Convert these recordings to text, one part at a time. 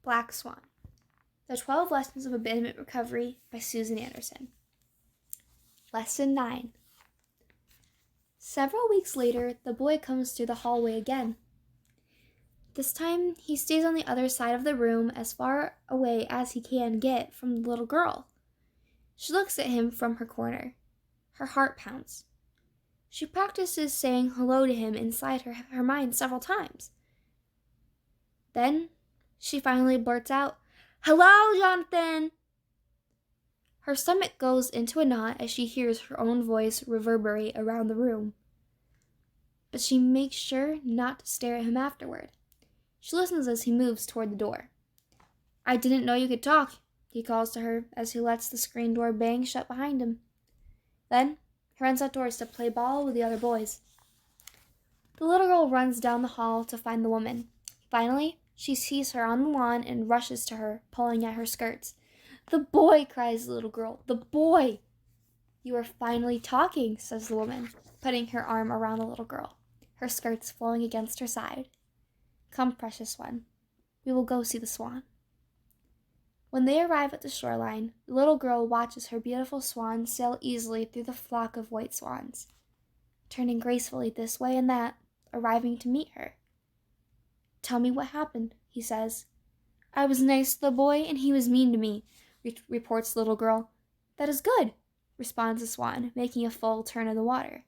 Black Swan. The 12 Lessons of Abandonment Recovery by Susan Anderson. Lesson 9. Several weeks later, the boy comes through the hallway again. This time, he stays on the other side of the room as far away as he can get from the little girl. She looks at him from her corner. Her heart pounds. She practices saying hello to him inside her mind several times. Then, she finally blurts out, "Hello, Jonathan!" Her stomach goes into a knot as she hears her own voice reverberate around the room. But she makes sure not to stare at him afterward. She listens as he moves toward the door. "I didn't know you could talk," he calls to her as he lets the screen door bang shut behind him. Then, he runs outdoors to play ball with the other boys. The little girl runs down the hall to find the woman. Finally, she sees her on the lawn and rushes to her, pulling at her skirts. "The boy!" cries the little girl. "The boy!" "You are finally talking," says the woman, putting her arm around the little girl, her skirts flowing against her side. "Come, precious one. We will go see the swan." When they arrive at the shoreline, the little girl watches her beautiful swan sail easily through the flock of white swans, turning gracefully this way and that, arriving to meet her. "Tell me what happened," he says. "I was nice to the boy, and he was mean to me," reports the little girl. "That is good," responds the swan, making a full turn of the water.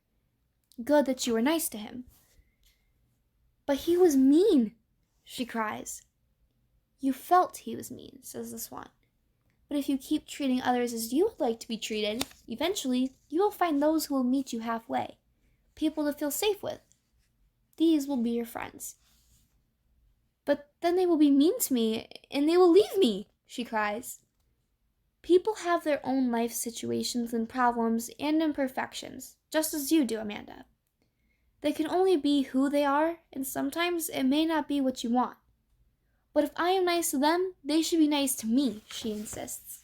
"Good that you were nice to him." "But he was mean," she cries. "You felt he was mean," says the swan. "But if you keep treating others as you would like to be treated, eventually you will find those who will meet you halfway, people to feel safe with. These will be your friends." "But then they will be mean to me, and they will leave me," she cries. "People have their own life situations and problems and imperfections, just as you do, Amanda. They can only be who they are, and sometimes it may not be what you want. But if I am nice to them, they should be nice to me," she insists.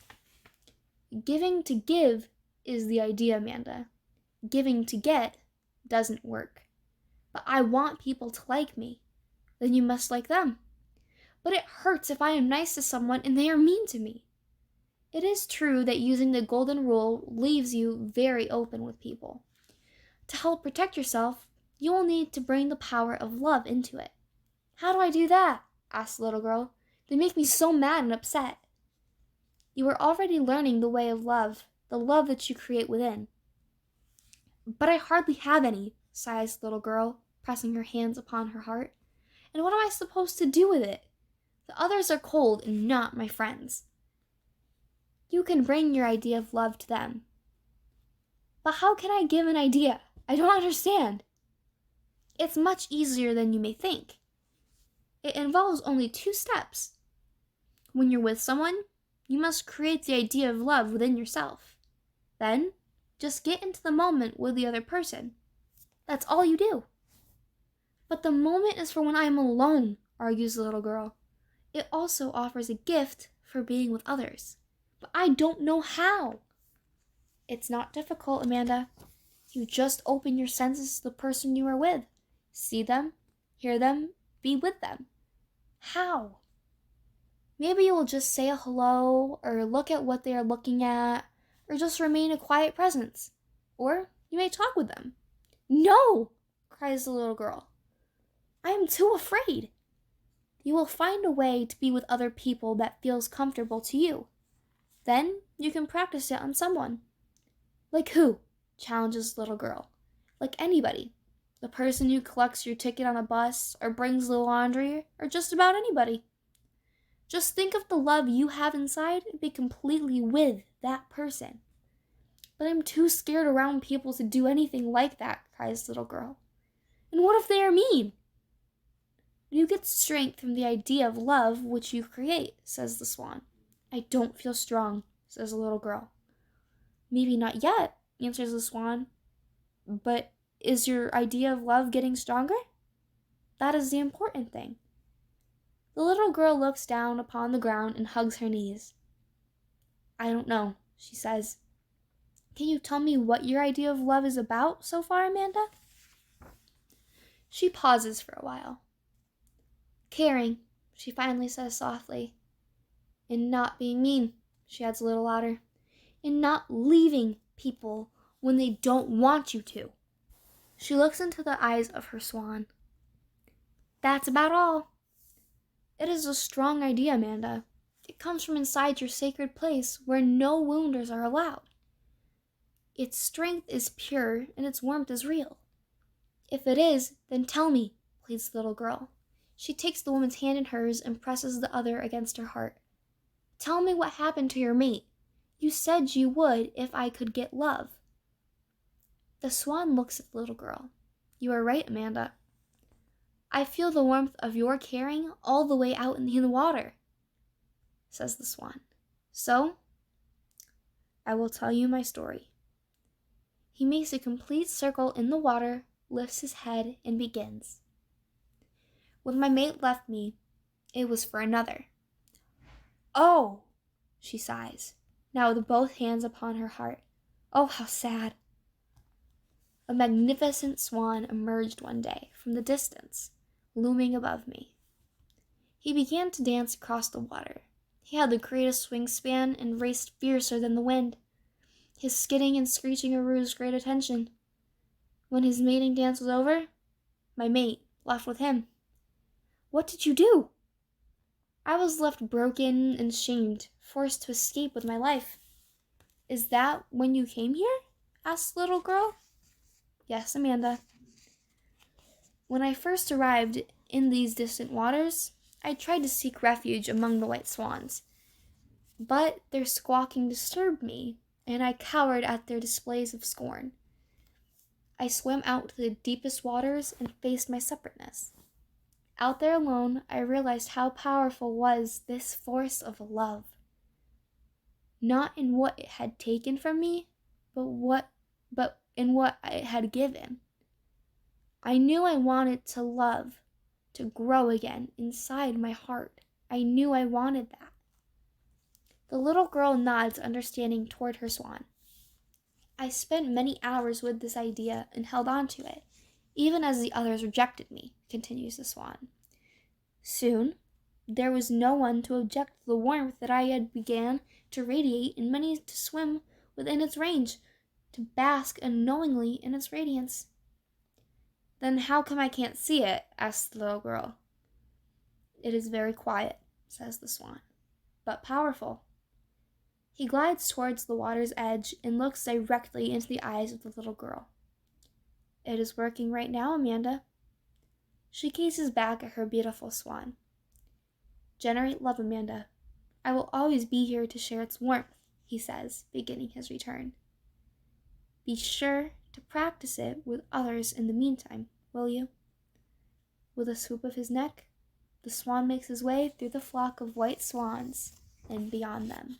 Giving to give is the idea, Amanda. Giving to get doesn't work. "But I want people to like me." "Then you must like them." "But it hurts if I am nice to someone and they are mean to me." It is true that using the golden rule leaves you very open with people. To help protect yourself, you will need to bring the power of love into it. "How do I do that?" asks the little girl. "They make me so mad and upset." "You are already learning the way of love, the love that you create within." "But I hardly have any," sighs the little girl, pressing her hands upon her heart. "And what am I supposed to do with it? The others are cold and not my friends." "You can bring your idea of love to them." "But how can I give an idea? I don't understand." "It's much easier than you may think. It involves only 2 steps. When you're with someone, you must create the idea of love within yourself. Then, just get into the moment with the other person. That's all you do." "But the moment is for when I am alone," argues the little girl. "It also offers a gift for being with others. But I don't know how." "It's not difficult, Amanda. You just open your senses to the person you are with. See them, hear them, be with them." "How?" "Maybe you will just say a hello, or look at what they are looking at, or just remain a quiet presence. Or you may talk with them." "No!" cries the little girl. "I am too afraid." "You will find a way to be with other people that feels comfortable to you. Then you can practice it on someone." "Like who?" challenges the little girl. "Like anybody. The person who collects your ticket on a bus, or brings the laundry, or just about anybody. Just think of the love you have inside and be completely with that person." "But I'm too scared around people to do anything like that," cries the little girl. "And what if they are mean?" "You get strength from the idea of love which you create," says the swan. "I don't feel strong," says the little girl. "Maybe not yet," answers the swan. "But is your idea of love getting stronger? That is the important thing." The little girl looks down upon the ground and hugs her knees. "I don't know," she says. "Can you tell me what your idea of love is about so far, Amanda?" She pauses for a while. "Caring," she finally says softly. "And not being mean," she adds a little louder. "And not leaving people when they don't want you to." She looks into the eyes of her swan. "That's about all." It is a strong idea, Amanda. It comes from inside your sacred place where no wounders are allowed. Its strength is pure and its warmth is real. "If it is, then tell me," pleads the little girl. She takes the woman's hand in hers and presses the other against her heart. "Tell me what happened to your mate. You said you would if I could get love." The swan looks at the little girl. "You are right, Amanda. I feel the warmth of your caring all the way out in the water," says the swan. "So, I will tell you my story." He makes a complete circle in the water, lifts his head, and begins. "When my mate left me, it was for another." "Oh," she sighs, now with both hands upon her heart. "Oh, how sad." A magnificent swan emerged one day from the distance, looming above me. He began to dance across the water. He had the greatest wingspan and raced fiercer than the wind. His skidding and screeching aroused great attention. When his mating dance was over, my mate left with him. "What did you do?" "I was left broken and shamed, forced to escape with my life." "Is that when you came here?" asked the little girl. "Yes, Amanda. When I first arrived in these distant waters, I tried to seek refuge among the white swans, but their squawking disturbed me, and I cowered at their displays of scorn. I swam out to the deepest waters and faced my separateness. Out there alone, I realized how powerful was this force of love. Not in what it had taken from me, but in what it had given. I knew I wanted to love, to grow again inside my heart. I knew I wanted that." The little girl nods understanding toward her swan. "I spent many hours with this idea and held on to it, even as the others rejected me," continues the swan. "Soon, there was no one to object to the warmth that I had began to radiate, and many to swim within its range, to bask unknowingly in its radiance." "Then how come I can't see it?" asks the little girl. "It is very quiet," says the swan, "but powerful." He glides towards the water's edge and looks directly into the eyes of the little girl. "It is working right now, Amanda." She gazes back at her beautiful swan. "Generate love, Amanda. I will always be here to share its warmth," he says, beginning his return. "Be sure to practice it with others in the meantime, will you?" With a swoop of his neck, the swan makes his way through the flock of white swans and beyond them.